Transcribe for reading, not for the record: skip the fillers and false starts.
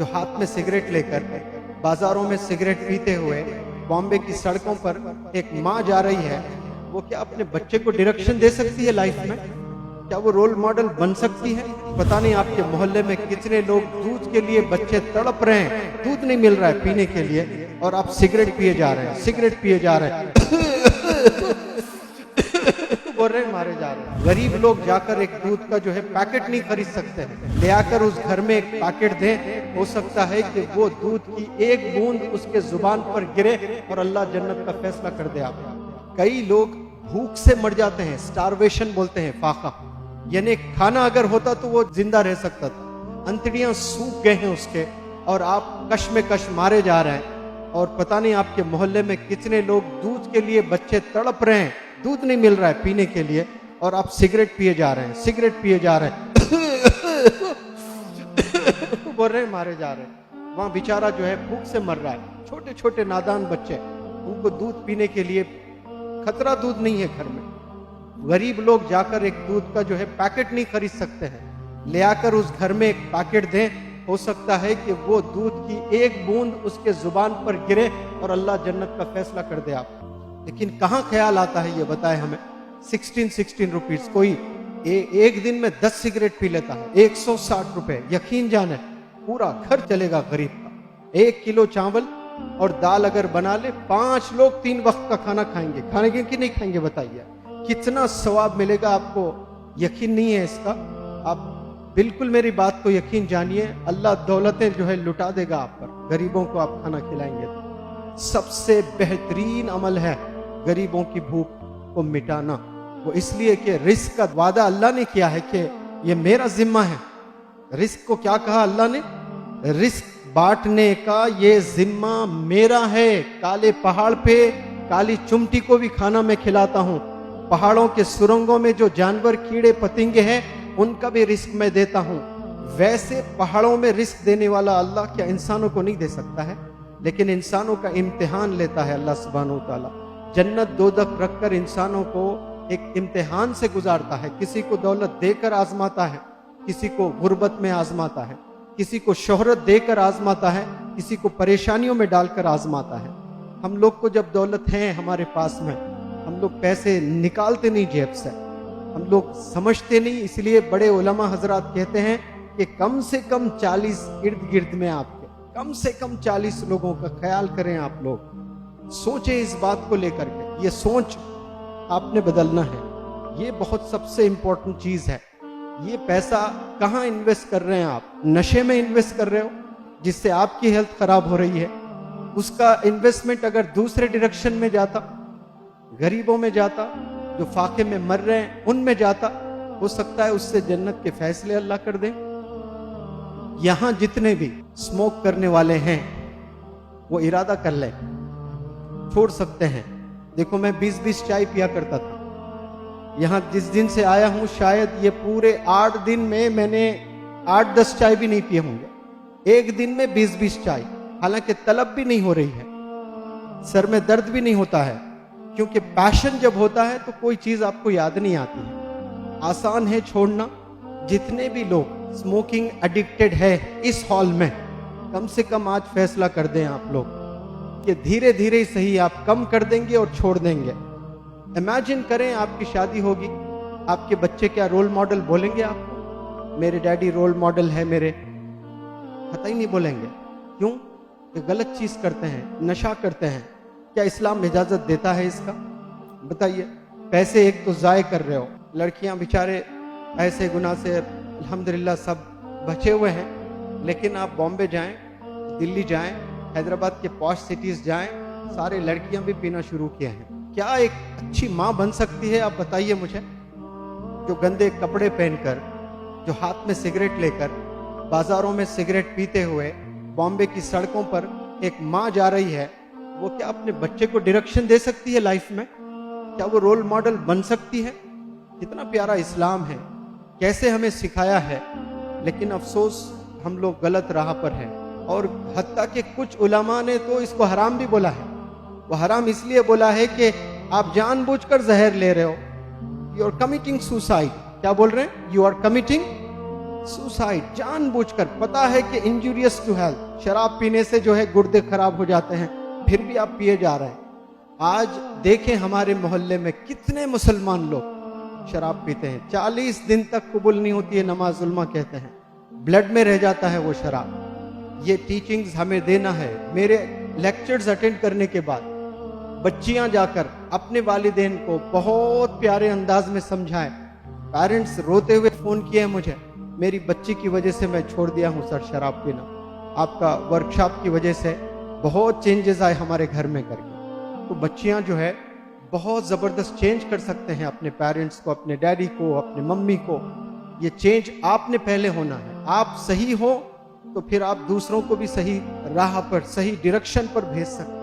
जो हाथ में सिगरेट लेकर बाजारों में सिगरेट पीते हुए बॉम्बे की सड़कों पर एक माँ जा रही है, वो क्या अपने बच्चे को डायरेक्शन दे सकती है लाइफ में? क्या वो रोल मॉडल बन सकती है? पता नहीं आपके मोहल्ले में कितने लोग दूध के लिए बच्चे तड़प रहे हैं, दूध नहीं मिल रहा है पीने के लिए, और आप सिगरेट पिए जा रहे हैं, सिगरेट पिए जा रहे हैं, बोल रहे मारे जा रहे हैं। गरीब लोग जाकर एक दूध का जो है पैकेट नहीं खरीद सकते हैं, ले आकर उस घर में एक पैकेट दें, हो सकता है कि वो दूध की एक बूंद उसके जुबान पर गिरे और अल्लाह जन्नत का फैसला कर दे आपको। कई लोग भूख से मर जाते हैं, स्टारवेशन बोलते हैं, फाका, यानी खाना अगर होता तो वो जिंदा रह सकता था, अंतड़ियां सूख गए हैं उसके, और आप कश में कश मारे जा रहे हैं। और पता नहीं आपके मोहल्ले में कितने लोग दूध के लिए बच्चे तड़प रहे हैं, दूध नहीं मिल रहा है पीने के लिए, और आप सिगरेट पिए जा रहे हैं, सिगरेट पिए जा रहे हैं, बोल रहे मारे जा रहे हैं। वहां बेचारा जो है भूख से मर रहा है, छोटे छोटे नादान बच्चे, उनको दूध पीने के लिए खतरा दूध नहीं है घर में। गरीब लोग जाकर एक दूध का जो है पैकेट नहीं खरीद सकते हैं, ले आकर उस घर में एक पैकेट दें, हो सकता है कि वो दूध की एक बूंद उसके जुबान पर गिरे और अल्लाह जन्नत का फैसला कर दे आपको। लेकिन कहाँ ख्याल आता है ये बताए हमें। 16 रुपीज, कोई एक दिन में 10 सिगरेट पी लेता है, 160 रुपए, यकीन जाने पूरा घर चलेगा गरीब का। 1 किलो चावल और दाल अगर बना ले, 5 लोग 3 वक्त का खाना खाएंगे, खाएंगे कि नहीं खाएंगे बताइए? कितना सवाब मिलेगा आपको, यकीन नहीं है इसका? आप बिल्कुल मेरी बात को यकीन जानिए, अल्लाह दौलतें जो है लुटा देगा आप पर, गरीबों को आप खाना खिलाएंगे तो। सबसे बेहतरीन अमल है गरीबों की भूख को मिटाना, वो इसलिए कि रिस्क का वादा अल्लाह ने किया है कि ये मेरा जिम्मा है। रिस्क को क्या कहा अल्लाह ने? रिस्क बांटने का ये जिम्मा मेरा है। काले पहाड़ पे काली चुमटी को भी खाना मैं खिलाता हूँ, पहाड़ों के सुरंगों में जो जानवर कीड़े पतंगे हैं उनका भी रिस्क मैं देता हूं। वैसे पहाड़ों में रिस्क देने वाला अल्लाह क्या इंसानों को नहीं दे सकता है? लेकिन इंसानों का इम्तिहान लेता है अल्लाह सुब्हानहू तआला। जन्नत दोज़ख रखकर इंसानों को एक इम्तिहान से गुजारता है। किसी को दौलत देकर आजमाता है, किसी को गुर्बत में आजमाता है, किसी को शोहरत देकर आजमाता है, किसी को परेशानियों में डालकर आजमाता है। हम लोग को जब दौलत है हमारे पास में, हम लोग पैसे निकालते नहीं जेब से, हम लोग समझते नहीं, इसलिए बड़े उलमा हजरात कहते हैं कि कम से कम 40 इर्द गिर्द में आपके कम से कम 40 लोगों का ख्याल करें। आप लोग सोचें इस बात को लेकर के, ये सोच आपने बदलना है। ये बहुत सबसे इंपॉर्टेंट चीज है। ये पैसा कहाँ इन्वेस्ट कर रहे हैं आप? नशे में इन्वेस्ट कर रहे हो जिससे आपकी हेल्थ खराब हो रही है। उसका इन्वेस्टमेंट अगर दूसरे डायरेक्शन में जाता, गरीबों में जाता, जो फाके में मर रहे हैं उनमें जाता, हो सकता है उससे जन्नत के फैसले अल्लाह कर दे। यहां जितने भी स्मोक करने वाले हैं वो इरादा कर ले, छोड़ सकते हैं। देखो मैं 20-20 चाय पिया करता था, यहां जिस दिन से आया हूं शायद ये पूरे 8 दिन में मैंने 8-10 चाय भी नहीं पिए होंगे। एक दिन में 20-20 चाय, हालांकि तलब भी नहीं हो रही है, सर में दर्द भी नहीं होता है, क्योंकि पैशन जब होता है तो कोई चीज आपको याद नहीं आती है। आसान है छोड़ना। जितने भी लोग स्मोकिंग एडिक्टेड है इस हॉल में, कम से कम आज फैसला कर दें आप लोग कि धीरे धीरे ही सही आप कम कर देंगे और छोड़ देंगे। इमेजिन करें आपकी शादी होगी, आपके बच्चे क्या रोल मॉडल बोलेंगे आपको? मेरे डैडी रोल मॉडल है मेरे, कतई नहीं बोलेंगे। क्यों? ये गलत चीज करते हैं, नशा करते हैं। क्या इस्लाम इजाजत देता है इसका? बताइए। पैसे एक तो जाय कर रहे हो, लड़कियां बेचारे ऐसे गुनाह से अल्हम्दुलिल्लाह सब बचे हुए हैं, लेकिन आप बॉम्बे जाएं, दिल्ली जाएं, हैदराबाद के पॉश सिटीज जाएं, सारे लड़कियां भी पीना शुरू किए हैं। क्या एक अच्छी माँ बन सकती है आप बताइए मुझे? जो गंदे कपड़े पहनकर, जो हाथ में सिगरेट लेकर बाजारों में सिगरेट पीते हुए बॉम्बे की सड़कों पर एक माँ जा रही है, वो क्या अपने बच्चे को डायरेक्शन दे सकती है लाइफ में? क्या वो रोल मॉडल बन सकती है? कितना प्यारा इस्लाम है, कैसे हमें सिखाया है। लेकिन अफसोस हम लोग गलत राह पर हैं, और हत्ता के कुछ उलमा ने तो इसको हराम भी बोला है। वो हराम इसलिए बोला है कि आप जानबूझकर जहर ले रहे हो, यू आर कमिटिंग सुसाइड। क्या बोल रहे हैं? यू आर कमिटिंग सुसाइड, जानबूझकर, पता है कि इंजूरियस टू हेल्थ, शराब पीने से जो है गुर्दे खराब हो जाते हैं, फिर भी आप पिए जा रहे हैं। आज देखें हमारे मोहल्ले में कितने मुसलमान लोग शराब पीते हैं, 40 दिन तक कबूल नहीं होती है नमाज उल्मा कहते हैं, ब्लड में रह जाता है वो शराब। ये टीचिंग्स हमें देना है। मेरे लेक्चर्स अटेंड करने के बाद बच्चियां जाकर अपने वालिदैन को बहुत प्यारे अंदाज में समझाएं। पेरेंट्स रोते हुए फोन किए मुझे, मेरी बच्ची की वजह से मैं छोड़ दिया हूं सर शराब पीना, आपका वर्कशॉप की वजह से बहुत चेंजेस आए हमारे घर में करके। तो बच्चियां जो है बहुत ज़बरदस्त चेंज कर सकते हैं अपने पेरेंट्स को, अपने डैडी को, अपने मम्मी को। ये चेंज आपने पहले होना है। आप सही हो तो फिर आप दूसरों को भी सही राह पर, सही डायरेक्शन पर भेज सकते हैं।